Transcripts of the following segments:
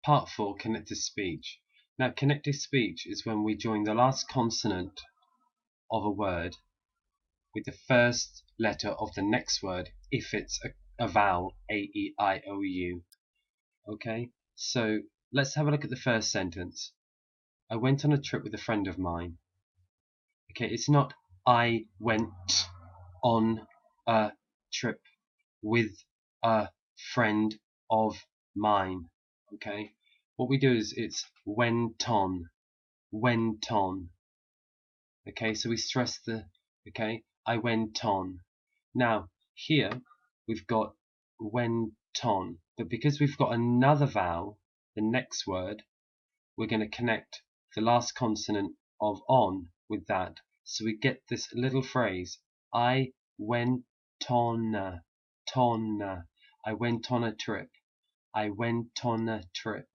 Part 4, Connective Speech. Now, connective speech is when we join the last consonant of a word with the first letter of the next word if it's a vowel, A-E-I-O-U. Okay, so let's have a look at the first sentence. I went on a trip with a friend of mine. Okay, it's not I went on a trip with a friend of mine. Okay, what we do is it's went on, went on. Okay, so we stress the, okay, I went on. Now here we've got went on, but because we've got another vowel, the next word, we're going to connect the last consonant of on with that, so we get this little phrase, I went on a, ton. I went on a trip. I went on a trip.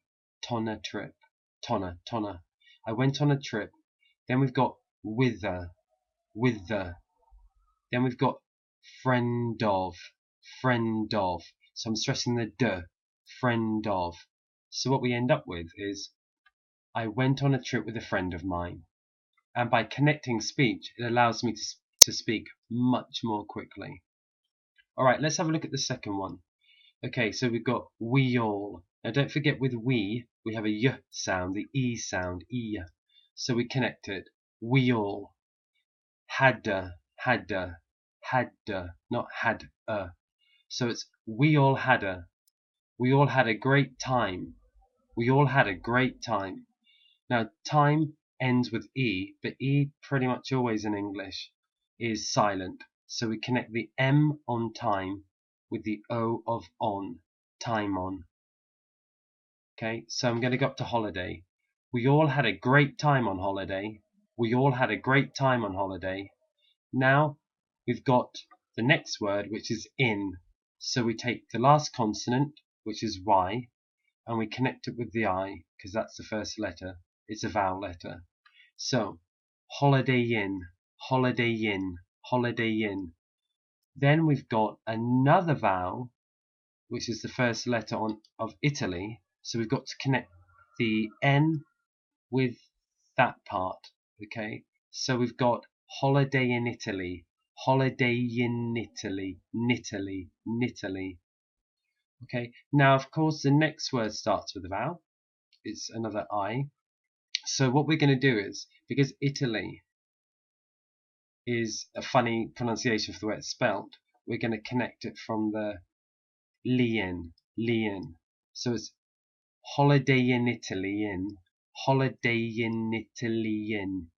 Ton a trip. Tonna. I went on a trip. Then we've got whither. Then we've got friend of. So I'm stressing the d. Friend of. So what we end up with is I went on a trip with a friend of mine. And by connecting speech, it allows me to speak much more quickly. Alright, let's have a look at the second one. Okay, so we've got we all. Now don't forget with we have a y sound, the e sound, e. So we connect it. We all. Hadda, not had a. So it's we all had a. We all had a great time. We all had a great time. Now time ends with e, but e pretty much always in English is silent. So we connect the M on time with the O of on, time on. Okay, so I'm going to go up to holiday. We all had a great time on holiday. We all had a great time on holiday. Now we've got the next word, which is in. So we take the last consonant, which is Y, and we connect it with the I, because that's the first letter. It's a vowel letter. So holiday in, holiday in, holiday in. Then we've got another vowel, which is the first letter of Italy. So we've got to connect the N with that part. Okay, so we've got holiday in Italy, holiday in Italy, Nitaly, Nitaly. Okay, now of course the next word starts with a vowel. It's another I. So what we're going to do is, because Italy is a funny pronunciation for the way it's spelled, we're going to connect it from the lien. So it's holiday in Italy in, holiday in Italy in.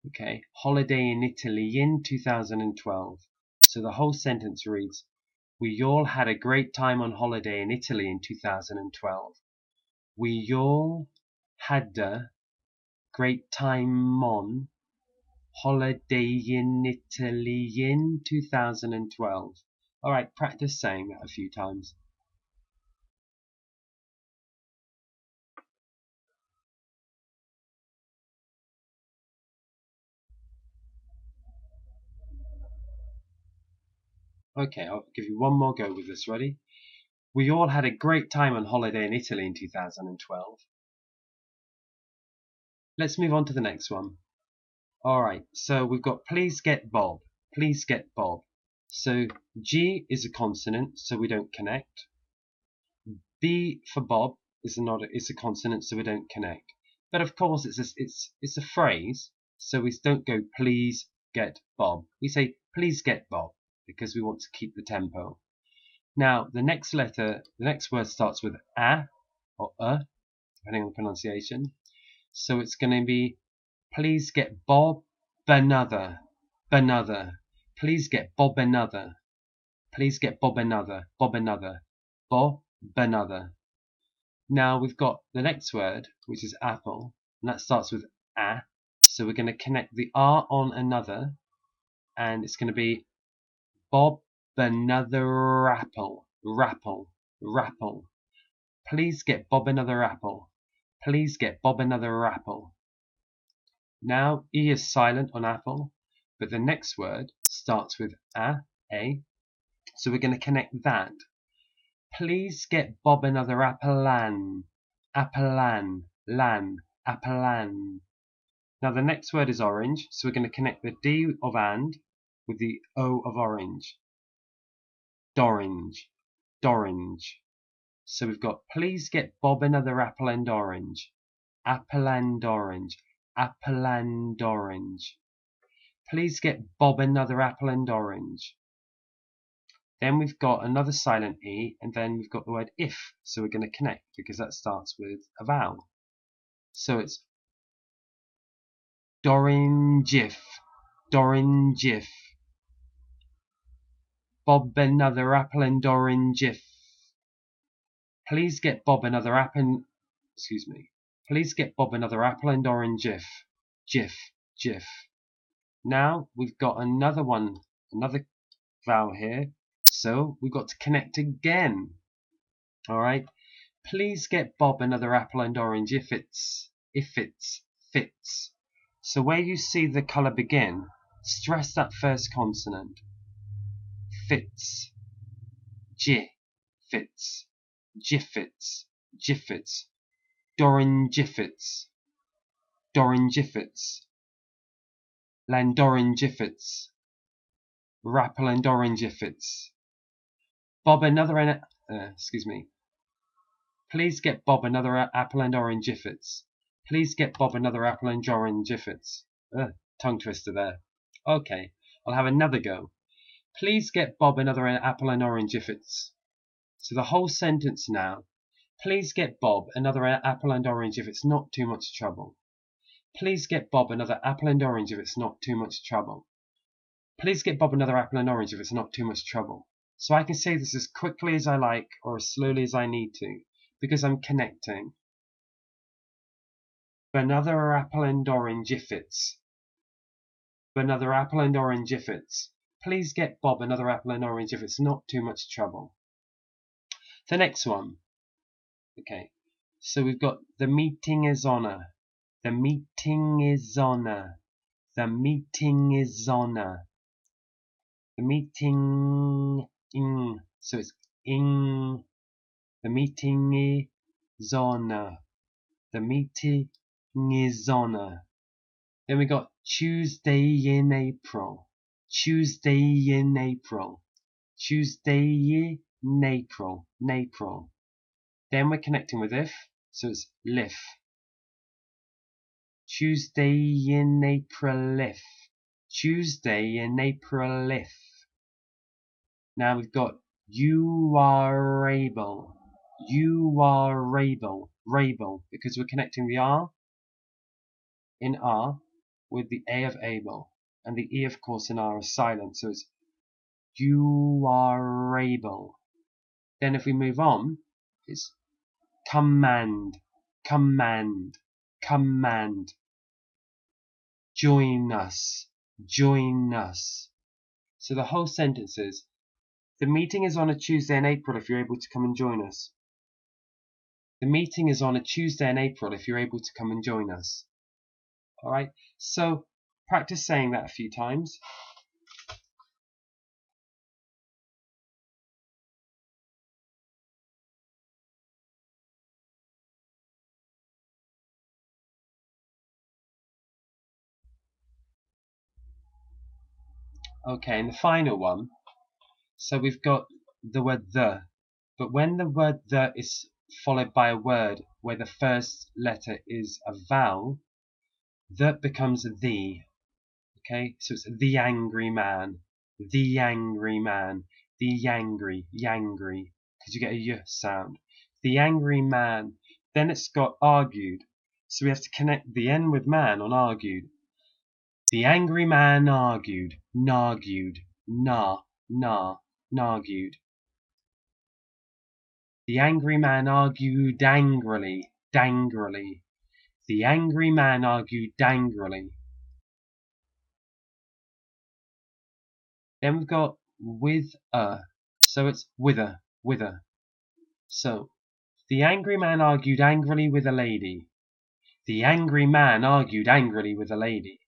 Okay, holiday in Italy in 2012. So the whole sentence reads, we all had a great time on holiday in Italy in 2012. We all had a great time on holiday in Italy in 2012. Alright, practice saying that a few times. Okay, I'll give you one more go with this. Ready? We all had a great time on holiday in Italy in 2012. Let's move on to the next one. Alright, so we've got please get Bob. Please get Bob. So G is a consonant, so we don't connect. B for Bob is a consonant, so we don't connect. But of course it's a phrase, so we don't go please get Bob. We say please get Bob because we want to keep the tempo. Now the next word starts with a or depending on the pronunciation. So it's going to be please get Bob another. Please get Bob another. Please get Bob another. Bob another. Now we've got the next word, which is apple, and that starts with a. So we're going to connect the R on another, and it's going to be Bob another apple. Rapple. Please get Bob another apple. Please get Bob another apple. Now E is silent on apple, but the next word starts with a. So we're going to connect that. Please get Bob another apple-lan. Apple-lan, lan, apple-lan. Now the next word is orange, so we're going to connect the D of and with the O of orange. Dorange, dorange. So we've got please get Bob another apple and orange. Apple and orange, apple and orange. Please get Bob another apple and orange. Then we've got another silent E, and then we've got the word if, so we're going to connect because that starts with a vowel. So it's Doringif, Doringif. Bob another apple and Doringif. Please get Bob another apple. Excuse me. Please get Bob another apple and orange Jif. Jif, Jif. Now we've got another one, another vowel here. So we've got to connect again. Alright. Please get Bob another apple and orange if it's fits. So where you see the colour begin, stress that first consonant. Fits. J fits. Jiffits. Jiffits. Dorangiffits. Dorangiffits. Landorangiffits. Rappalandorangiffits. Bob another excuse me. Please get Bob another apple and orange Jiffits. Please get Bob another apple and orange Jiffits. Tongue twister there. Okay, I'll have another go. Please get Bob another apple and orange Jiffits. So the whole sentence now. Please get Bob another apple and orange if it's not too much trouble. Please get Bob another apple and orange if it's not too much trouble. Please get Bob another apple and orange if it's not too much trouble. So I can say this as quickly as I like or as slowly as I need to because I'm connecting. Another apple and orange if it's. Another apple and orange if it's. Please get Bob another apple and orange if it's not too much trouble. The next one. Okay, so we've got the meeting is on. The meeting is on. The meeting is on. The meeting in. So it's in. The meeting is on. The meeting is on. Then we got Tuesday in April. Tuesday in April. Tuesday in April. April. Then we're connecting with if, so it's lif. Tuesday in April if. Tuesday in April if. Now we've got you are able. You are able. Able, because we're connecting the R in R with the A of able. And the E of course in R is silent, so it's you are able. Then if we move on, it's command, command, command. Join us, join us. So the whole sentence is, the meeting is on a Tuesday in April if you're able to come and join us. The meeting is on a Tuesday in April if you're able to come and join us. Alright, so practice saying that a few times. Okay, and the final one. So we've got the word the, but when the word the is followed by a word where the first letter is a vowel, that becomes the. Okay, so it's the angry man, the angry man, the angry, yangry, because you get a y sound. The angry man. Then it's got argued, so we have to connect the N with man on argued. The angry man argued, nargued, nargued. The angry man argued angrily, dangrily. The angry man argued angrily. Then we've got with a, so it's wither. So, the angry man argued angrily with a lady. The angry man argued angrily with a lady.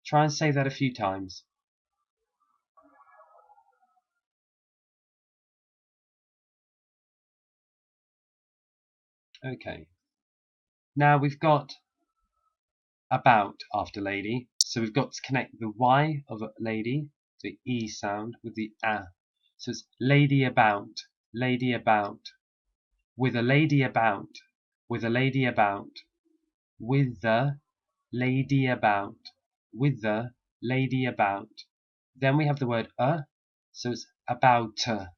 Try and say that a few times. Okay. Now we've got about after lady, so we've got to connect the Y of lady, the E sound, with the A. So it's lady about, with a lady about, with a lady about, with the lady about, with the lady about. Then we have the word so it's about her,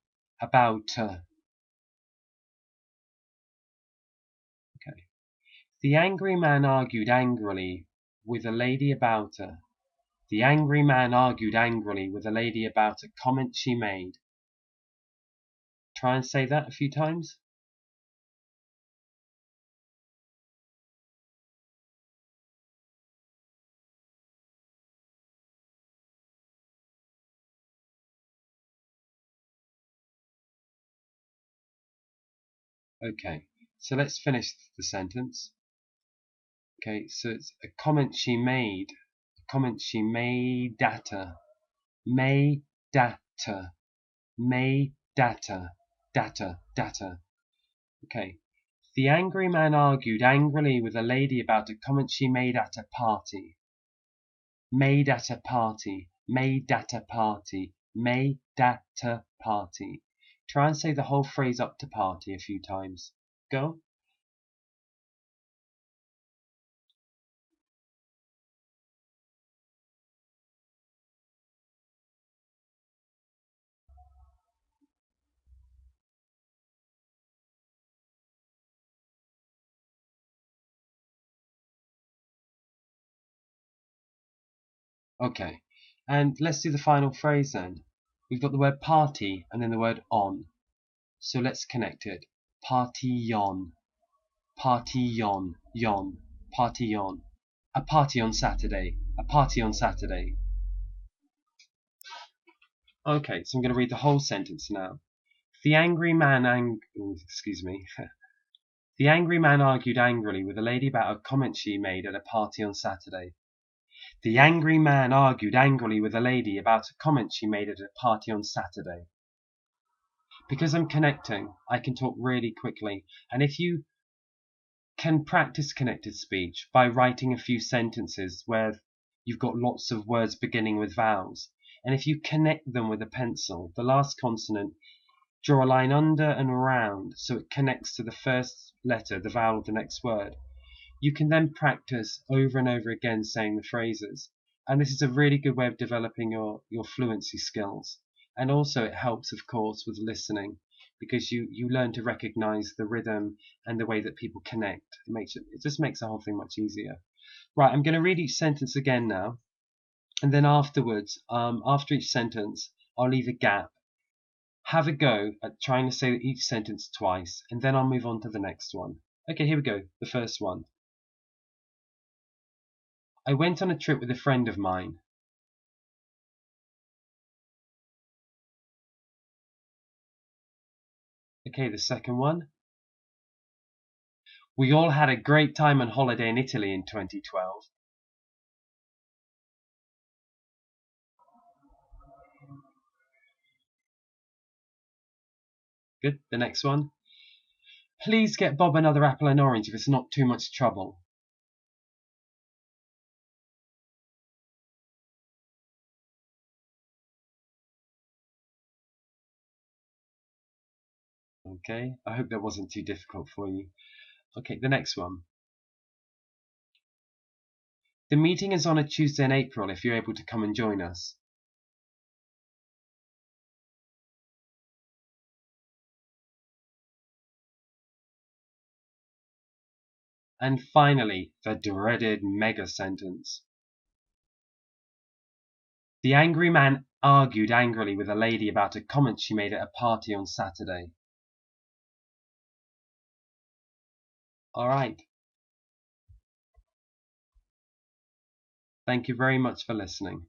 about her. Okay. The angry man argued angrily with a lady about her. The angry man argued angrily with a lady about a comment she made. Try and say that a few times. Okay, so let's finish the sentence. Okay, so it's a comment she made. A comment she made data. May data. May data. Data. Data. Okay. The angry man argued angrily with a lady about a comment she made at a party. Made at a party. Made at a party. Made at a party. Try and say the whole phrase up to party a few times. Go. Okay. And let's do the final phrase then. We've got the word party and then the word on. So let's connect it. Party on. Party on. Yon. Party on. A party on Saturday. A party on Saturday. Okay, so I'm going to read the whole sentence now. The angry man The angry man argued angrily with a lady about a comment she made at a party on Saturday. The angry man argued angrily with a lady about a comment she made at a party on Saturday. Because I'm connecting, I can talk really quickly. And if you can practice connected speech by writing a few sentences where you've got lots of words beginning with vowels, and if you connect them with a pencil, the last consonant, draw a line under and around so it connects to the first letter, the vowel of the next word. You can then practice over and over again saying the phrases. And this is a really good way of developing your fluency skills. And also it helps, of course, with listening because you learn to recognize the rhythm and the way that people connect. It just makes the whole thing much easier. Right, I'm going to read each sentence again now. And then afterwards, after each sentence, I'll leave a gap. Have a go at trying to say each sentence twice, and then I'll move on to the next one. Okay, here we go. The first one. I went on a trip with a friend of mine. Okay, the second one. We all had a great time on holiday in Italy in 2012. Good. The next one. Please get Bob another apple and orange if it's not too much trouble. Okay, I hope that wasn't too difficult for you. Okay, the next one. The meeting is on a Tuesday in April if you're able to come and join us. And finally, the dreaded mega sentence. The angry man argued angrily with a lady about a comment she made at a party on Saturday. All right. Thank you very much for listening.